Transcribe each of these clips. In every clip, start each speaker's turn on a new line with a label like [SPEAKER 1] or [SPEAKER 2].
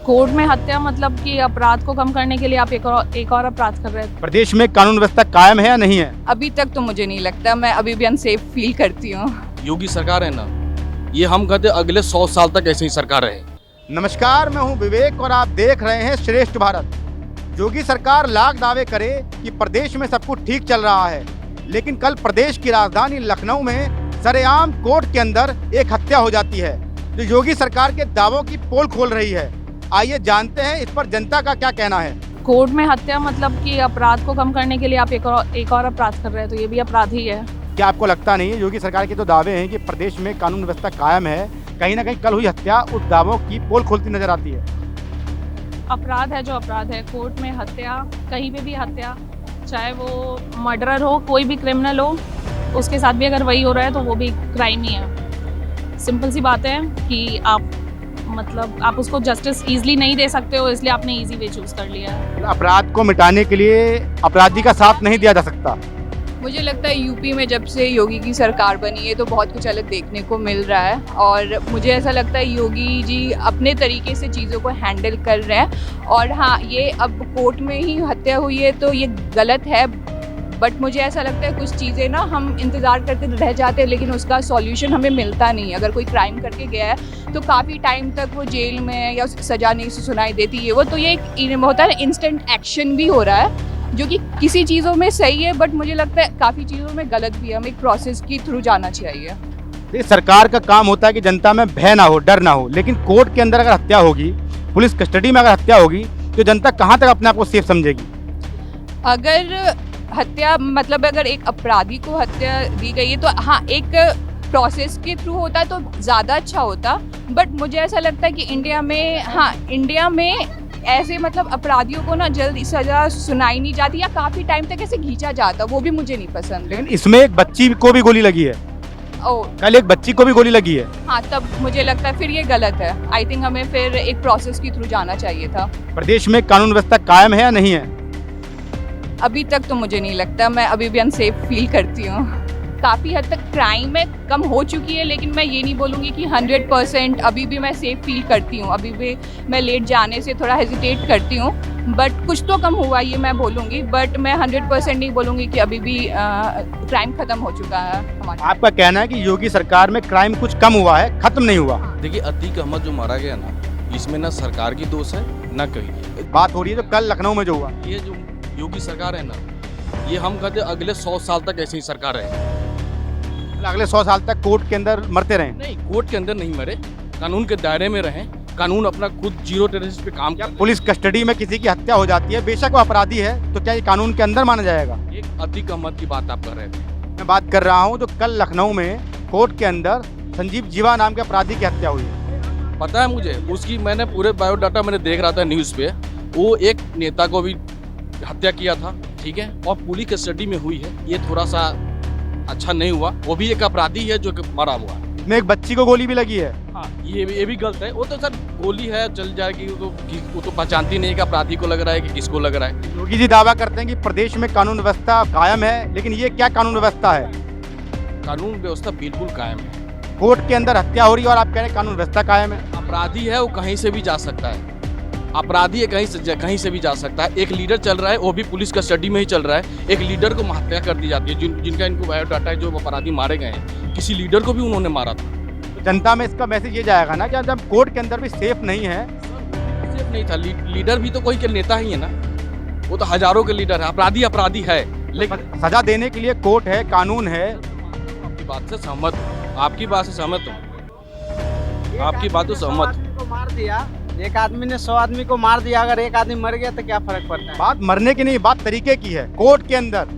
[SPEAKER 1] Court में हत्या मतलब कि अपराध को कम करने के लिए आप एक और अपराध कर रहे हैं।
[SPEAKER 2] प्रदेश में कानून व्यवस्था कायम है या नहीं है?
[SPEAKER 3] अभी तक तो मुझे नहीं लगता, मैं अभी भी अनसेफ फील करती हूँ।
[SPEAKER 4] योगी सरकार है ना, ये हम कहते अगले 100 साल तक ऐसे ही सरकार रहे।
[SPEAKER 2] नमस्कार, मैं हूं विवेक और आप देख रहे हैं श्रेष्ठ भारत। योगी सरकार लाख दावे करे कि प्रदेश में सब कुछ ठीक चल रहा है, लेकिन कल प्रदेश की राजधानी लखनऊ में सरेआम कोर्ट के अंदर एक हत्या हो जाती है जो योगी सरकार के दावों की पोल खोल रही है। आइए जानते हैं इस पर जनता का क्या कहना है।
[SPEAKER 1] कोर्ट में हत्या मतलब कि अपराध को कम करने के लिए आप एक और अपराध कर रहे हैं, तो ये भी अपराध ही है।
[SPEAKER 2] क्या आपको लगता नहीं है योगी सरकार के जो दावे हैं कि प्रदेश में कानून व्यवस्था कायम है, कहीं ना कहीं कल हुई हत्या उस दावों की पोल खोलती नजर आती है?
[SPEAKER 1] अपराध है जो अपराध है। कोर्ट में हत्या, कहीं पे भी हत्या, चाहे वो मर्डरर हो, कोई भी क्रिमिनल हो, उसके साथ भी अगर वही हो रहा है तो वो भी क्राइम ही है। सिंपल सी बात है कि आप उसको जस्टिस इजीली नहीं दे सकते हो, इसलिए आपने इजी वे चूज कर लिया है।
[SPEAKER 2] अपराध को मिटाने के लिए अपराधी का साथ नहीं दिया जा सकता।
[SPEAKER 3] मुझे लगता है यूपी में जब से योगी की सरकार बनी है तो बहुत कुछ अलग देखने को मिल रहा है, और मुझे ऐसा लगता है योगी जी अपने तरीके से चीज़ों को हैंडल कर रहे हैं। और हाँ, ये अब कोर्ट में ही हत्या हुई है तो ये गलत है, बट मुझे ऐसा लगता है कुछ चीज़ें ना हम इंतज़ार करते रह जाते हैं, लेकिन उसका सॉल्यूशन हमें मिलता नहीं। अगर कोई क्राइम करके गया है तो काफ़ी टाइम तक वो जेल में या उसकी सज़ा नहीं सुनाई देती है वो, तो ये एक होता है इंस्टेंट एक्शन भी हो रहा है जो कि किसी चीज़ों में सही है, बट मुझे लगता है काफ़ी चीज़ों में गलत भी है। हमें एक प्रोसेस के थ्रू जाना चाहिए।
[SPEAKER 2] ये सरकार का काम होता है कि जनता में भय ना हो, डर ना हो, लेकिन कोर्ट के अंदर अगर हत्या होगी, पुलिस कस्टडी में अगर हत्या होगी, तो जनता कहाँ तक अपने आप को सेफ समझेगी?
[SPEAKER 3] अगर हत्या मतलब अगर एक अपराधी को हत्या दी गई है तो हाँ, एक प्रोसेस के थ्रू होता है तो ज़्यादा अच्छा होता, बट मुझे ऐसा लगता है कि इंडिया में ऐसे मतलब अपराधियों को ना जल्दी सजा सुनाई नहीं जाती या काफ़ी टाइम तक ऐसे खींचा जाता, वो भी मुझे नहीं पसंद।
[SPEAKER 2] लेकिन इसमें एक बच्ची को भी गोली लगी है। कल एक बच्ची को भी गोली लगी है।
[SPEAKER 3] हाँ, तब मुझे लगता है फिर ये गलत है। आई थिंक हमें फिर एक प्रोसेस के थ्रू जाना चाहिए था।
[SPEAKER 2] प्रदेश में कानून व्यवस्था कायम है या नहीं है?
[SPEAKER 3] अभी तक तो मुझे नहीं लगता, मैं अभी भी अनसेफ फील करती हूँ। काफ़ी हद तक क्राइम में कम हो चुकी है, लेकिन मैं ये नहीं बोलूँगी कि 100% अभी भी मैं सेफ फील करती हूँ। अभी भी मैं लेट जाने से थोड़ा हेजिटेट करती हूँ, बट कुछ तो कम हुआ ये मैं बोलूँगी, बट मैं 100% नहीं बोलूँगी कि अभी भी क्राइम खत्म हो चुका है हमारा।
[SPEAKER 2] आपका कहना है कि योगी सरकार में क्राइम कुछ कम हुआ है, खत्म नहीं हुआ?
[SPEAKER 4] देखिए, अतीक अहमद जो मारा गया ना, इसमें ना सरकार की दोष है ना कहीं।
[SPEAKER 2] बात हो रही है जो कल लखनऊ में जो हुआ,
[SPEAKER 4] ये जो योगी सरकार है ना, ये हम कहते अगले 100 साल तक ऐसे ही सरकार रहे।
[SPEAKER 2] अगले 100 साल तक कोर्ट के अंदर मरते रहे?
[SPEAKER 4] नहीं, कोर्ट के अंदर नहीं मरे, कानून के दायरे में रहें, कानून अपना खुद जीरो टॉलरेंस पे काम
[SPEAKER 2] क्या पुलिस कस्टडी में किसी की हत्या हो जाती है, बेशक वो अपराधी है, तो क्या ये कानून के अंदर माना जाएगा?
[SPEAKER 4] एक अतीक अहमद की बात आप कर रहे थे।
[SPEAKER 2] मैं बात कर रहा हूँ जो कल लखनऊ में कोर्ट के अंदर संजीव जीवा नाम के अपराधी की हत्या हुई है।
[SPEAKER 4] पता है मुझे, उसकी मैंने पूरे बायोडाटा मैंने देख रहा था न्यूज़ पे। वो एक नेता को भी हत्या किया था, ठीक है, और पुलिस कस्टडी में हुई है। ये थोड़ा सा अच्छा नहीं हुआ। वो भी एक अपराधी है जो मरा हुआ है।
[SPEAKER 2] में एक बच्ची को गोली भी लगी है।
[SPEAKER 4] हाँ, ये भी गलत है। वो तो सर गोली है, चल जाएगी, वो तो पहचानती नहीं है कि अपराधी को लग रहा है कि किसको लग रहा है।
[SPEAKER 2] योगी जी दावा करते हैं कि प्रदेश में कानून व्यवस्था कायम है, लेकिन ये क्या कानून व्यवस्था है?
[SPEAKER 4] कानून व्यवस्था बिल्कुल कायम है।
[SPEAKER 2] कोर्ट के अंदर हत्या हो रही है और आप कह रहे हैं कानून व्यवस्था कायम है।
[SPEAKER 4] अपराधी है वो कहीं से भी जा सकता है, अपराधी है कहीं से भी जा सकता है। एक लीडर चल रहा है, वो भी पुलिस कस्टडी में ही चल रहा है। एक लीडर को हत्या कर दी जाती है, जिनका इनको बायोडाटा है, जो अपराधी मारे गए हैं, किसी लीडर को भी उन्होंने मारा था।
[SPEAKER 2] तो जनता में इसका मैसेज ये जाएगा ना कि जब कोर्ट के अंदर भी सेफ नहीं है।
[SPEAKER 4] सेफ नहीं था, लीडर भी तो कोई के नेता ही है ना, वो तो हजारों के लीडर है। अपराधी है, लेकिन
[SPEAKER 2] सजा देने के लिए कोर्ट है, कानून है।
[SPEAKER 4] आपकी बात से सहमत हूँ, आपकी बात से सहमत हूँ, आपकी बात तो सहमत हूँ।
[SPEAKER 5] मार दिया एक आदमी ने 100 आदमी को मार दिया, अगर एक आदमी मर गया तो क्या फर्क पड़ता है?
[SPEAKER 2] बात मरने की नहीं, बात तरीके की है। कोर्ट के अंदर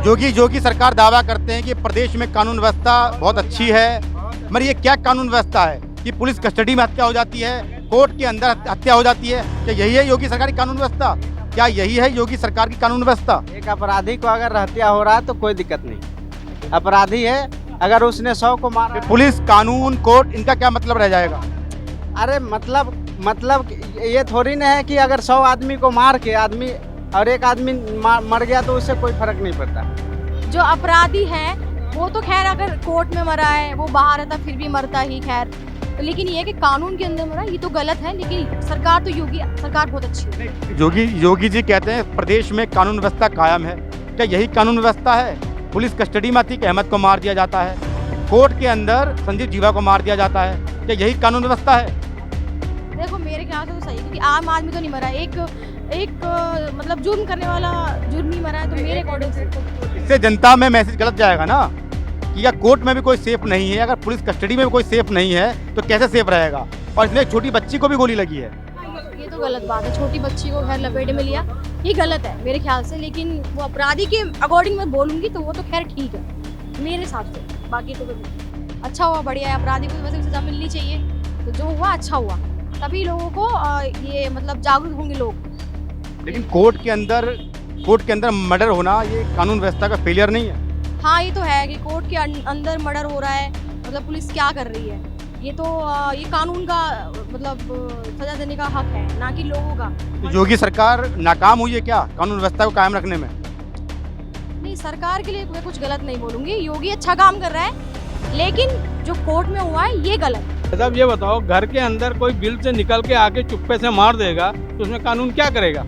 [SPEAKER 2] योगी सरकार दावा करते हैं कि प्रदेश में कानून व्यवस्था बहुत अच्छी है, मगर ये क्या कानून व्यवस्था है कि पुलिस कस्टडी में हत्या हो जाती है, कोर्ट के अंदर हत्या हो जाती है? क्या यही है योगी सरकार की कानून व्यवस्था? क्या यही है योगी सरकार की कानून व्यवस्था?
[SPEAKER 5] एक अपराधी को अगर हत्या हो रहा है तो कोई दिक्कत नहीं, अपराधी है, अगर उसने 100 को मारा।
[SPEAKER 2] पुलिस, कानून, कोर्ट, इनका क्या मतलब रह जाएगा?
[SPEAKER 5] अरे मतलब ये थोड़ी ना है कि अगर 100 आदमी को मार के आदमी और एक आदमी मर गया तो उससे कोई फर्क नहीं पड़ता।
[SPEAKER 6] जो अपराधी है वो तो खैर अगर कोर्ट में मरा है, वो बाहर है तो फिर भी मरता ही, खैर तो लेकिन ये है कि कानून के अंदर मरा, ये तो गलत है, लेकिन सरकार तो योगी सरकार बहुत अच्छी है।
[SPEAKER 2] योगी जी कहते हैं प्रदेश में कानून व्यवस्था कायम है। क्या यही कानून व्यवस्था है? पुलिस कस्टडी में अतीक अहमद को मार दिया जाता है, कोर्ट के अंदर संजीव जीवा को मार दिया जाता है। क्या यही कानून व्यवस्था है?
[SPEAKER 6] देखो मेरे ख्याल से तो सही है, क्योंकि आम आदमी तो नहीं मरा, एक मतलब जुर्म करने वाला जुर्मी मरा है, तो मेरे अकॉर्डिंग से
[SPEAKER 2] इससे जनता में मैसेज गलत जाएगा ना कि या कोर्ट में भी कोई सेफ नहीं है, अगर पुलिस कस्टडी में भी कोई सेफ नहीं है तो कैसे सेफ रहेगा। और इसमें एक छोटी बच्ची को भी गोली लगी है।
[SPEAKER 6] ये तो गलत बात है, छोटी बच्ची को खैर लपेटे में लिया, ये गलत है मेरे ख्याल से। लेकिन वो अपराधी के अकॉर्डिंग मैं बोलूँगी तो वो तो खैर ठीक है मेरे हिसाब से। बाकी तो अच्छा हुआ, बढ़िया है, अपराधी को वैसे सजा मिलनी चाहिए, तो जो हुआ अच्छा हुआ, तभी लोगों को ये मतलब जागरूक होंगे लोग।
[SPEAKER 2] लेकिन कोर्ट के अंदर मर्डर होना ये कानून व्यवस्था का फेलियर नहीं है?
[SPEAKER 6] हाँ ये तो है कि कोर्ट के अंदर मर्डर हो रहा है, मतलब पुलिस क्या कर रही है, ये तो ये कानून का मतलब सजा देने का हक है, ना कि लोगों का।
[SPEAKER 2] तो योगी सरकार नाकाम हुई है क्या कानून व्यवस्था को कायम रखने में?
[SPEAKER 6] नहीं, सरकार के लिए मैं कुछ गलत नहीं बोलूँगी, योगी अच्छा काम कर रहा है, लेकिन जो कोर्ट में हुआ है ये गलत है।
[SPEAKER 7] साहब ये बताओ, घर के अंदर कोई बिल से निकल के आके चुप्पे से मार देगा तो उसमें कानून क्या करेगा?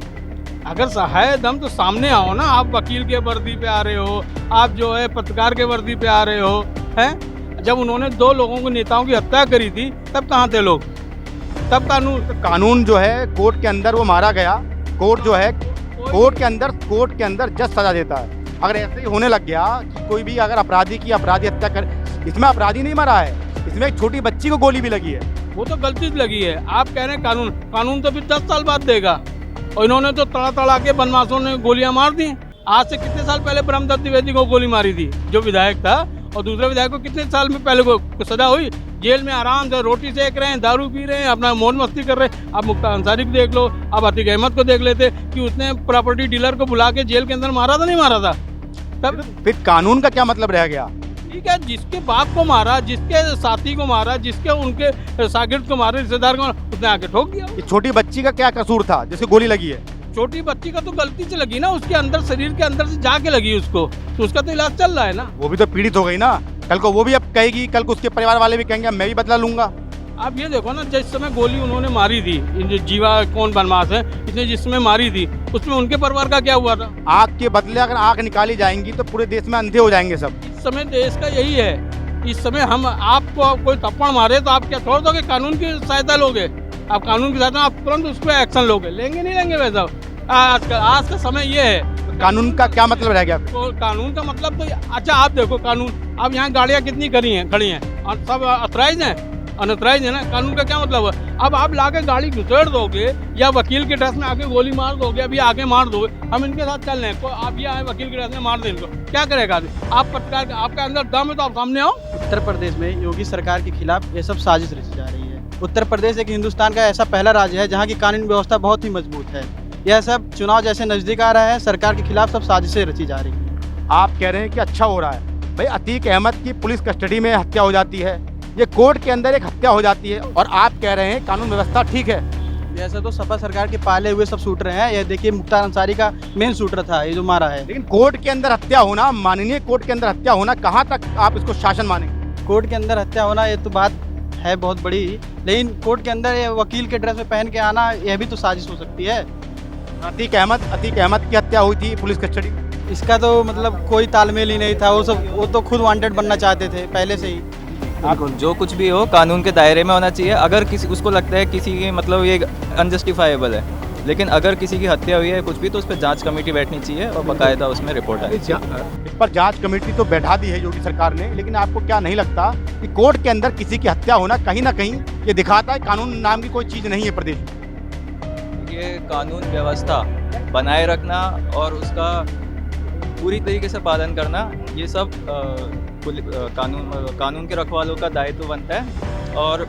[SPEAKER 7] अगर है दम तो सामने आओ ना। आप वकील के वर्दी पे आ रहे हो, आप जो है पत्रकार के वर्दी पे आ रहे हो, हैं? जब उन्होंने 2 लोगों को नेताओं की हत्या करी थी तब कहाँ थे लोग? तब
[SPEAKER 2] कानून जो है कोर्ट के अंदर वो मारा गया, कोर्ट जो है कोर्ट के अंदर जज सजा देता है। अगर ऐसे ही होने लग गया कि कोई भी अगर अपराधी हत्या कर, इसमें अपराधी नहीं मरा है, इसमें एक छोटी बच्ची को गोली भी लगी है।
[SPEAKER 7] वो तो गलती लगी है। आप कह रहे हैं कानून तो फिर 10 साल बाद देगा, और इन्होंने तो तड़ा के बदमाशों ने गोलियां मार दी। आज से कितने साल पहले ब्रह्मदत्त द्विवेदी को गोली मारी थी जो विधायक था, और दूसरे विधायक को कितने साल में पहले को सजा हुई, जेल में आराम से रोटी सेक रहे हैं, दारू पी रहे हैं, अपना मौज मस्ती कर रहे हैं। आप मुख्तार अंसारी को देख लो, आप अतीक अहमद को देख लेते कि उसने प्रॉपर्टी डीलर को बुला के जेल के अंदर मारा था, नहीं मारा था? तब
[SPEAKER 2] फिर कानून का क्या मतलब रह गया?
[SPEAKER 7] ठीक है, जिसके बाप को मारा, जिसके साथी को मारा, जिसके उनके शागिर्द को मारा, रिश्तेदार को मारा, उसने आके ठोक दिया।
[SPEAKER 2] ये छोटी बच्ची का क्या कसूर था जिसको गोली लगी है?
[SPEAKER 7] छोटी बच्ची का तो गलती से लगी ना, उसके अंदर शरीर के अंदर से जाके लगी उसको, तो उसका तो इलाज चल रहा है ना।
[SPEAKER 2] वो भी तो पीड़ित हो गई ना, कल को वो भी अब कहेगी, कल को उसके परिवार वाले भी कहेंगे मैं भी बदला लूंगा।
[SPEAKER 7] आप ये देखो ना, जिस समय गोली उन्होंने मारी थी, जो जीवा कौन बदमाश है, इसने जिस समय मारी थी उसमें उनके परिवार का क्या हुआ था?
[SPEAKER 2] आग के बदले अगर आग निकाली जाएंगी तो पूरे देश में अंधे हो जाएंगे सब।
[SPEAKER 7] इस समय देश का यही है, इस समय हम आपको कोई थप्पड़ मारे तो आप क्या छोड़ दोगे? कानून की सहायता लोगे? आप कानून की सहायता, आप तुरंत उस पर एक्शन लोगे? लेंगे नहीं लेंगे वैसा। आज का समय ये है।
[SPEAKER 2] कानून का क्या मतलब रह गया?
[SPEAKER 7] तो कानून का मतलब तो अच्छा, आप देखो कानून, अब यहाँ गाड़ियाँ कितनी खड़ी हैं और सब अथराइज हैं, अनथराइज है ना। कानून का क्या मतलब है? अब आप लाके गाड़ी घुसेड़ दोगे या वकील के ड्रेस में आके गोली मार दोगे, अभी आगे मार दोगे, हम इनके साथ चल रहे हैं, तो आप ये आए वकील के ड्रेस में मार दें इनको, क्या करेगा आदमी? आप पत्रकार, आपका अंदर दम है तो आप सामने आओ।
[SPEAKER 5] उत्तर प्रदेश में योगी सरकार के खिलाफ ये सब साजिश रची जा रही है। उत्तर प्रदेश एक हिंदुस्तान का ऐसा पहला राज्य है जहाँ की कानून व्यवस्था बहुत ही मजबूत है। यह सब चुनाव जैसे नजदीक आ रहा है, सरकार के खिलाफ सब साजिशें रची जा रही है।
[SPEAKER 2] आप कह रहे हैं कि अच्छा हो रहा है भाई, अतीक अहमद की पुलिस कस्टडी में हत्या हो जाती है, ये कोर्ट के अंदर एक हत्या हो जाती है, और आप कह रहे हैं कानून व्यवस्था ठीक है।
[SPEAKER 5] ऐसा तो सपा सरकार के पाले हुए सब शूटर हैं। ये देखिए मुख्तार अंसारी का मेन शूटर था ये जो मारा है।
[SPEAKER 2] लेकिन कोर्ट के अंदर हत्या होना, माननीय कोर्ट के अंदर हत्या होना, कहाँ तक आप इसको शासन मानेंगे?
[SPEAKER 5] कोर्ट के अंदर हत्या होना ये तो बात है बहुत बड़ी, लेकिन कोर्ट के अंदर ये वकील के ड्रेस में पहन के आना, यह भी तो साजिश हो सकती है।
[SPEAKER 2] अतीक अहमद की हत्या हुई थी पुलिस कस्टडी,
[SPEAKER 5] इसका तो मतलब कोई तालमेल ही नहीं था। वो तो खुद वांटेड बनना चाहते थे पहले से ही।
[SPEAKER 8] बिल्कुल, जो कुछ भी हो कानून के दायरे में होना चाहिए। अगर किसी उसको लगता है किसी की मतलब ये अनजस्टिफाइबल है, लेकिन अगर किसी की हत्या हुई है कुछ भी, तो उस पर जांच कमेटी बैठनी चाहिए और बाकायदा उसमें रिपोर्ट आनी चाहिए।
[SPEAKER 2] इस पर जांच कमेटी तो बैठा दी है योगी सरकार ने, लेकिन आपको क्या नहीं लगता कि कोर्ट के अंदर किसी की हत्या होना कहीं ना कहीं ये दिखाता है कानून नाम की कोई चीज़ नहीं है प्रदेश में?
[SPEAKER 8] ये कानून व्यवस्था बनाए रखना और उसका पूरी तरीके से पालन करना, ये सब कानून के रखवालों का दायित्व बनता है, और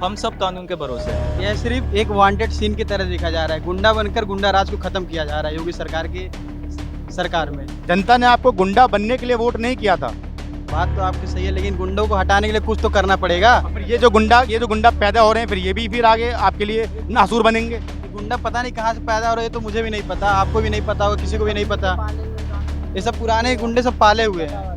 [SPEAKER 8] हम सब कानून के भरोसे हैं।
[SPEAKER 5] यह सिर्फ एक वांटेड सीन की तरह देखा जा रहा है। गुंडा बनकर गुंडा राज को खत्म किया जा रहा है योगी सरकार की सरकार में।
[SPEAKER 2] जनता ने आपको गुंडा बनने के लिए वोट नहीं किया था।
[SPEAKER 5] बात तो आपकी सही है, लेकिन गुंडों को हटाने के लिए कुछ तो करना पड़ेगा।
[SPEAKER 2] फिर ये जो गुंडा पैदा हो रहे हैं, फिर ये भी फिर आगे आपके लिए नासूर बनेंगे।
[SPEAKER 5] गुंडा पता नहीं कहाँ से पैदा हो रहे हैं, तो मुझे भी नहीं पता, आपको भी नहीं पता होगा, किसी को भी नहीं पता। ये सब पुराने गुंडे सब पाले हुए हैं।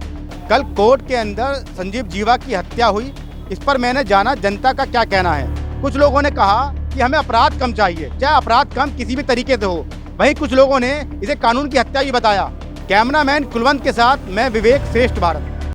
[SPEAKER 2] कल कोर्ट के अंदर संजीव जीवा की हत्या हुई, इस पर मैंने जाना जनता का क्या कहना है। कुछ लोगों ने कहा कि हमें अपराध कम चाहिए, चाहे अपराध कम किसी भी तरीके से हो। वहीं कुछ लोगों ने इसे कानून की हत्या भी बताया। कैमरामैन कुलवंत के साथ मैं विवेक, श्रेष्ठ भारत।